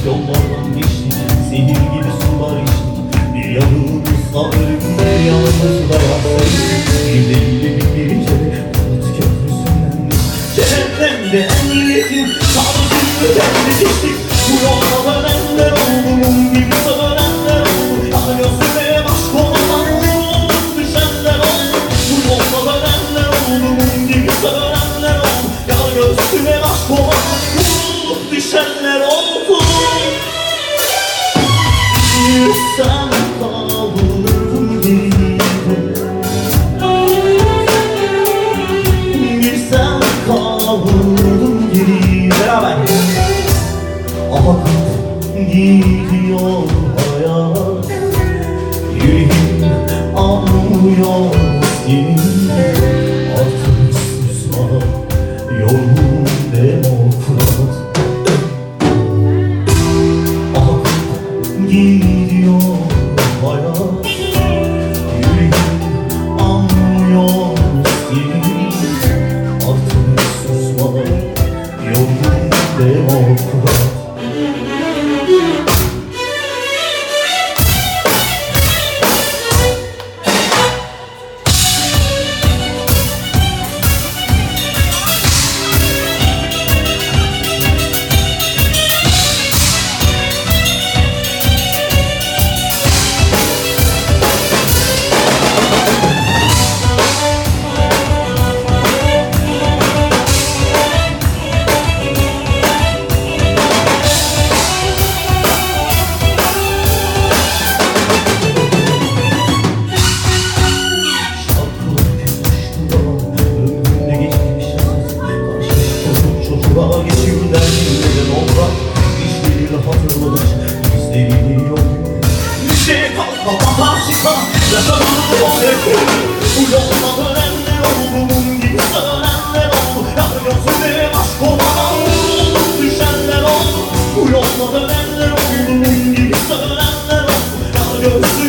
yollardan geçtik, zehir gibi sular içtik. Bir yanımızda ölüm, bir yanımızda yansaydık. Bir değil bir gece Ferat köprüsünden cehennemde emniyetin sadece kendi geçtik. Bu yolda dönenler oldu, mum gibi dönenler oldu. Yar gözüme baş koymadan düşenler oldu. Bu yolda dönenler oldu, mum gibi dönenler oldu. Yar gözüme baş koymadan düşenler oldu. Bir sen kaldın geride, bir sen kaldın geride. Beraber akıp gidiyor hayat, yüreğim anlıyor seni. Artık susma Yorgun Demokrat. Akıp gidiyor hayat, yüreğim anlıyor seni. Artık susma Yorgun Demokrat. Bu yolda dönenler oldu, mum gibi dönenler oldu. Yar gözüme baş koymadan düşenler oldu. Bu yolda dönenler oldu, mum gibi dönenler oldu. Yar gözüme